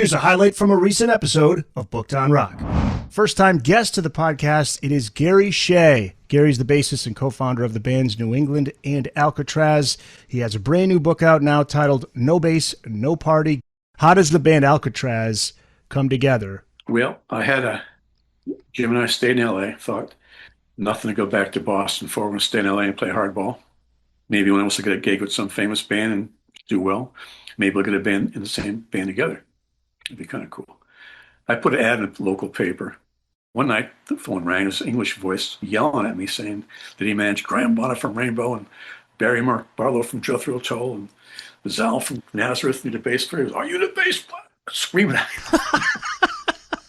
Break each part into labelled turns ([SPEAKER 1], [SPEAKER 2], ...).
[SPEAKER 1] Here's a highlight from a recent episode of Booked on Rock. First-time guest to the podcast, it is Gary Shea. Gary's the bassist and co-founder of the bands New England and Alcatrazz. He has a brand new book out now titled No Bass, No Party. How does the band Alcatrazz come together?
[SPEAKER 2] Well, Jim and I stayed in L.A., thought nothing to go back to Boston for. We're going to stay in L.A. and play hardball. Maybe one of us will get a gig with some famous band and do well. Maybe we'll get a band in the same band together. It'd be kind of cool. I put an ad in a local paper. One night, the phone rang. It was an English voice yelling at me saying that he managed Graham Bonnet from Rainbow and Barry Mark Barlow from Jethro Tull and Zal from Nazareth, the bass player. Are you the bass player? Screaming at me.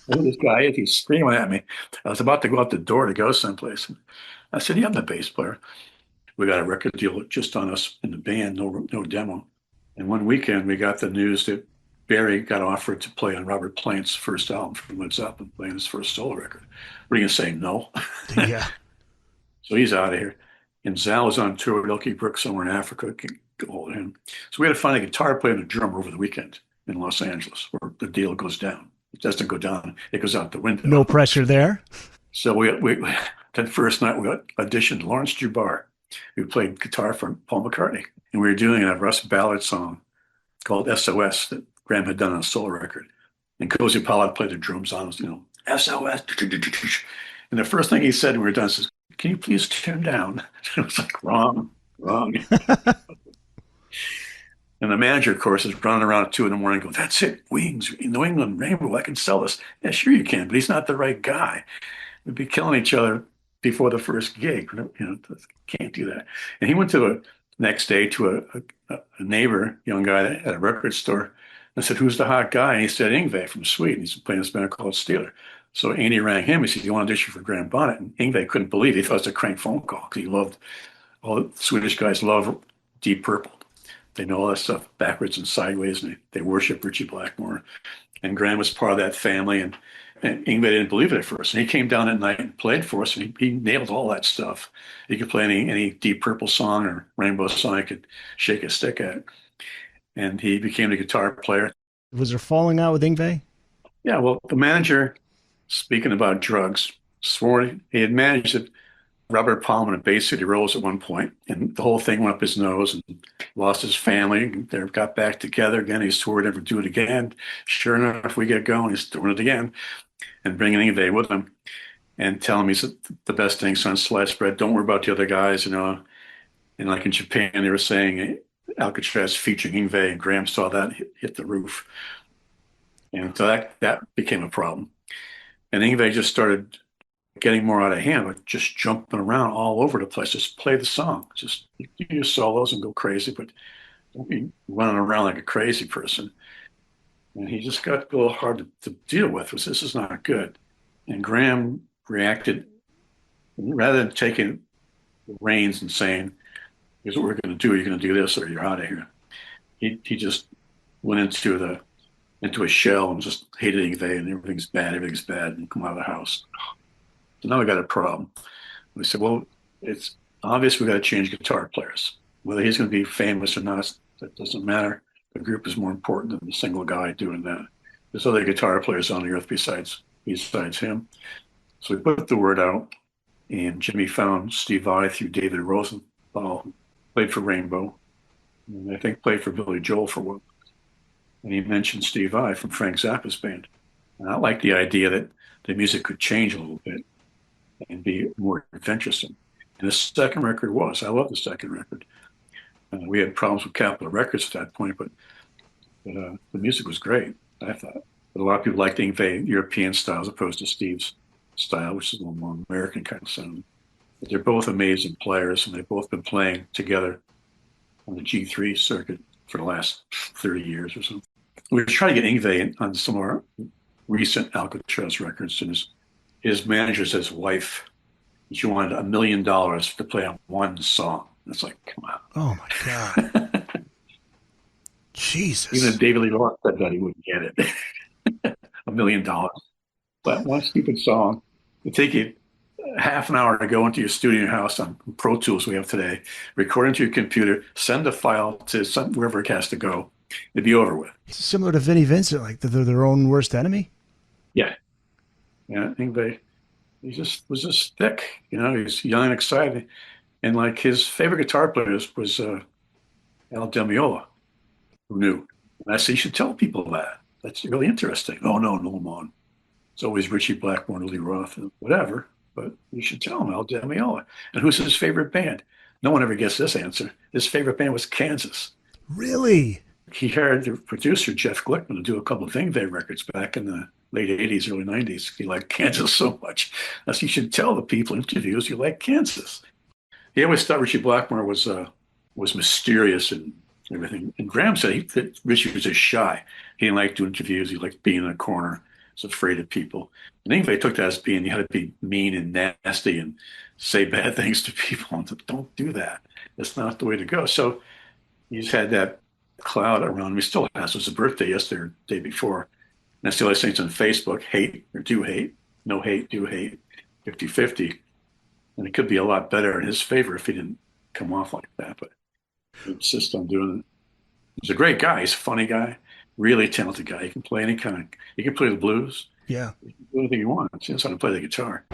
[SPEAKER 2] Who this guy is? He's screaming at me. I was about to go out the door to go someplace. I said, yeah, I'm the bass player. We got a record deal just on us in the band, no demo. And one weekend, we got the news that Barry got offered to play on Robert Plant's first album from Led Zeppelin, playing his first solo record. What are you going to say, no?
[SPEAKER 1] Yeah.
[SPEAKER 2] So he's out of here. And Zal is on tour with Elkie Brooks somewhere in Africa. Can go hold of him. So we had to find a guitar player and a drummer over the weekend in Los Angeles, where the deal goes down. It doesn't go down. It goes out the window.
[SPEAKER 1] No pressure there.
[SPEAKER 2] So we that first night, we auditioned Lawrence Jubbar, who played guitar for Paul McCartney. And we were doing a Russ Ballard song called SOS that Graham had done on a solo record. And Cozy Pollard played the drums on it, SOS. And the first thing he said when we were done is, can you please tune down? It was like, wrong. And the manager, of course, is running around at 2 a.m. going, that's it, Wings, New England, Rainbow, I can sell this. Yeah, sure you can, but he's not the right guy. We'd be killing each other before the first gig. Can't do that. And he went to the next day to a neighbor, young guy that had a record store. I said, who's the hot guy? And he said, Yngwie from Sweden. He's playing this band called Steeler. So Andy rang him. He said, you want to audition for Graham Bonnet? And Yngwie couldn't believe it. He thought it was a crank phone call because he loved, all the Swedish guys love Deep Purple. They know all that stuff backwards and sideways, and they worship Richie Blackmore. And Graham was part of that family, and Yngwie didn't believe it at first. And he came down at night and played for us, and he nailed all that stuff. He could play any Deep Purple song or Rainbow song he could shake a stick at. And he became the guitar player.
[SPEAKER 1] Was there falling out with Yngwie?
[SPEAKER 2] Yeah, well, the manager, speaking about drugs, swore he had managed it. Robert Palmer and Bay City Rollers at one point, and the whole thing went up his nose and lost his family. They got back together again. He swore he'd never do it again. Sure enough, we get going. He's doing it again and bringing Yngwie with him and telling me the best thing since sliced bread. Don't worry about the other guys, And like in Japan, they were saying Alcatrazz featuring Yngwie, and Graham saw that hit the roof. And so that became a problem. And Yngwie just started getting more out of hand, but just jumping around all over the place. Just play the song. Just do your solos and go crazy, but don't be running around like a crazy person. And he just got a little hard to deal with. This is not good. And Graham reacted, rather than taking the reins and saying, here's what we're going to do. You're going to do this or you're out of here. He just went into a shell and just hated Yngwie, and everything's bad, and come out of the house. So now we got a problem. We said, well, it's obvious we got to change guitar players. Whether he's going to be famous or not, that doesn't matter. The group is more important than the single guy doing that. There's other guitar players on the earth besides him. So we put the word out, and Jimmy found Steve Vai through David Rosenthal, who played for Rainbow, and I think played for Billy Joel for a while. And he mentioned Steve Vai from Frank Zappa's band. And I like the idea that the music could change a little bit and be more adventuresome. And the second record I love the second record. We had problems with Capitol Records at that point, but the music was great, I thought. But a lot of people liked Yngwie European style as opposed to Steve's style, which is a little more American kind of sound. But they're both amazing players, and they've both been playing together on the G3 circuit for the last 30 years or so. We were trying to get Yngwie on some of our recent Alcatrazz records, and his manager says, his wife, she wanted $1 million to play on one song. It's like, come on.
[SPEAKER 1] Oh my God. Jesus.
[SPEAKER 2] Even if David Lee Roth said that, he wouldn't get it. $1 million. But one stupid song, it'd take you half an hour to go into your studio house on Pro Tools we have today, record into your computer, send a file to wherever it has to go, it'd be over with.
[SPEAKER 1] It's similar to Vinnie Vincent, like they're their own worst enemy.
[SPEAKER 2] Yeah. Yeah. He just was just thick, he's young and excited. And like his favorite guitar player was Al Di Meola, who knew. And I said, you should tell people that. That's really interesting. Oh, no, man. It's always Richie Blackmore, Lee Roth, and whatever. But you should tell him Al Di Meola. And who's his favorite band? No one ever gets this answer. His favorite band was Kansas.
[SPEAKER 1] Really?
[SPEAKER 2] He hired the producer, Jeff Glickman, to do a couple of Yngwie records back in the late 80s, early 90s. He liked Kansas so much. I said, you should tell the people in interviews you like Kansas. He always thought Richie Blackmore was mysterious and everything. And Graham said that Richie was just shy. He didn't like doing interviews. He liked being in a corner. He was afraid of people. And Yngwie took that as being you had to be mean and nasty and say bad things to people. And said, don't do that. That's not the way to go. So he's had that cloud around him. He still has. It was his birthday yesterday, or the day before. And that's the other things on Facebook: hate or do hate, no hate, do hate, 50-50. And it could be a lot better in his favor if he didn't come off like that. But he insists on doing it. He's a great guy. He's a funny guy, really talented guy. He can play any kind of. He can play the blues.
[SPEAKER 1] Yeah.
[SPEAKER 2] He can do anything he wants. He knows how to play the guitar.